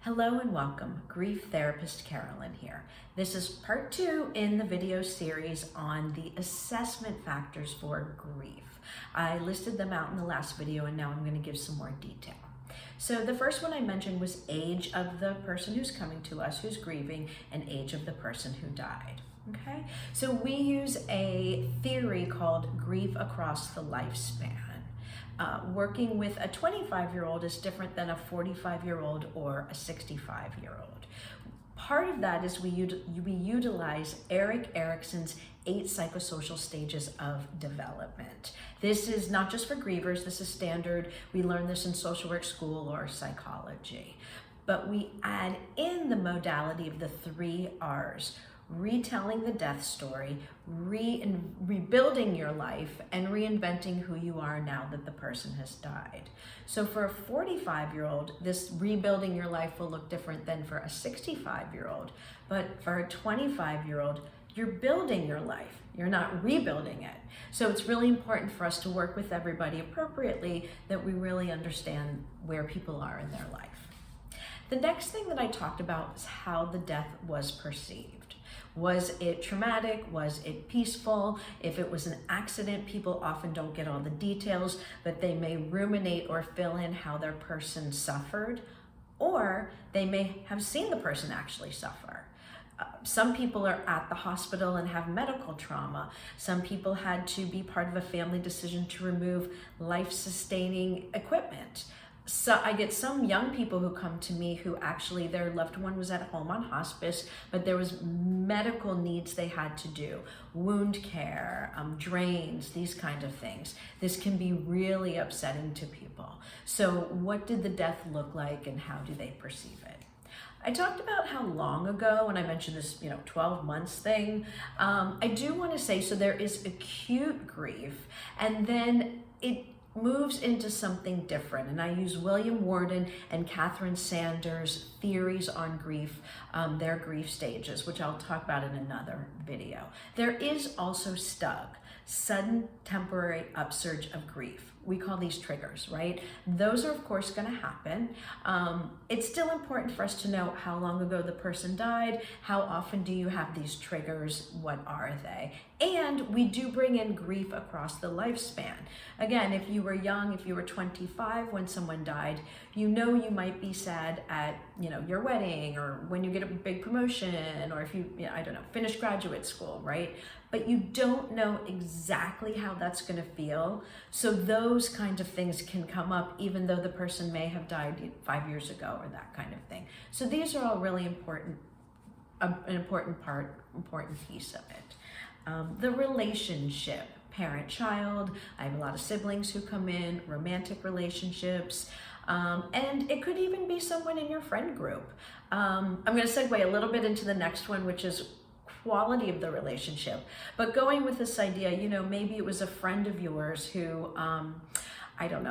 Hello and welcome, Grief Therapist Carolyn here. This is part 2 in the video series on the assessment factors for grief. I listed them out in the last video and now I'm going to give some more detail. So the first one I mentioned was age of the person who's coming to us, who's grieving, and age of the person who died. Okay, so we use a theory called grief across the lifespan. Working with a 25-year-old is different than a 45-year-old or a 65-year-old. Part of that is we utilize Erik Erikson's 8 psychosocial stages of development. This is not just for grievers, this is standard. We learn this in social work school or psychology. But we add in the modality of the 3 R's. Retelling the death story, rebuilding your life, and reinventing who you are now that the person has died. So for a 45-year-old, this rebuilding your life will look different than for a 65-year-old. But for a 25-year-old, you're building your life. You're not rebuilding it. So it's really important for us to work with everybody appropriately, that we really understand where people are in their life. The next thing that I talked about is how the death was perceived. Was it traumatic? Was it peaceful? If it was an accident, people often don't get all the details, but they may ruminate or fill in how their person suffered, or they may have seen the person actually suffer. Some people are at the hospital and have medical trauma. Some people had to be part of a family decision to remove life-sustaining equipment. So I get some young people who come to me who actually their loved one was at home on hospice, but there was medical needs they had to do, wound care, drains, these kind of things. This can be really upsetting to people. So what did the death look like and how do they perceive it? I talked about how long ago, and I mentioned this, 12 months thing. I do want to say, so there is acute grief, and then it moves into something different. And I use William Worden and Catherine Sanders' theories on grief, their grief stages, which I'll talk about in another video. There is also STUG, sudden temporary upsurge of grief. We call these triggers, right? Those are of course going to happen. It's still important for us to know how long ago the person died, how often do you have these triggers, what are they? And we do bring in grief across the lifespan. Again, if you were young, if you were 25 when someone died, you might be sad at, your wedding, or when you get a big promotion, or if you, finish graduate school, right? But you don't know exactly how that's going to feel. So those kinds of things can come up even though the person may have died 5 years ago or that kind of thing. So these are all really important, an important piece of it. The relationship, parent-child. I have a lot of siblings who come in, romantic relationships, and it could even be someone in your friend group. I'm going to segue a little bit into the next one, which is quality of the relationship. But going with this idea, maybe it was a friend of yours who,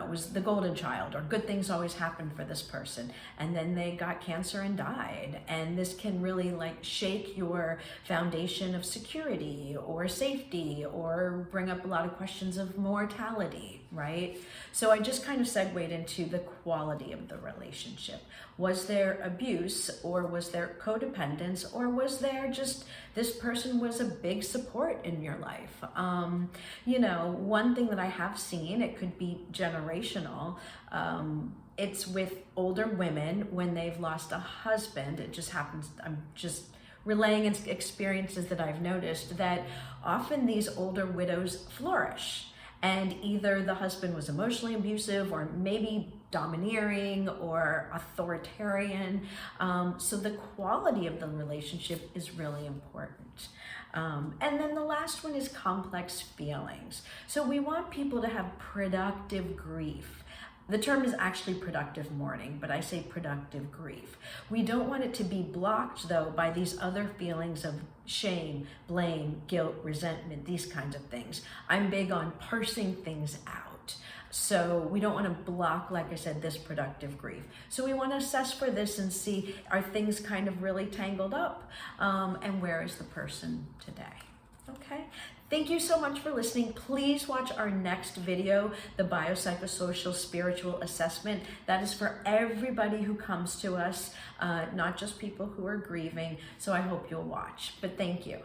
was the golden child, or good things always happen for this person, and then they got cancer and died. And this can really shake your foundation of security or safety, or bring up a lot of questions of mortality, right? So I just kind of segued into the quality of the relationship. Was there abuse, or was there codependence, or was there just this person was a big support in your life? One thing that I have seen, it could be generational. It's with older women when they've lost a husband. It just happens, I'm just relaying experiences that I've noticed, that often these older widows flourish. And either the husband was emotionally abusive, or maybe domineering or authoritarian. So the quality of the relationship is really important. And then the last one is complex feelings. So we want people to have productive grief. The term is actually productive mourning, but I say productive grief. We don't want it to be blocked, though, by these other feelings of shame, blame, guilt, resentment, these kinds of things. I'm big on parsing things out. So we don't want to block, like I said, this productive grief. So we want to assess for this and see, are things kind of really tangled up? And where is the person today? Okay. Thank you so much for listening. Please watch our next video, the biopsychosocial spiritual assessment. That is for everybody who comes to us, not just people who are grieving. So I hope you'll watch. But thank you.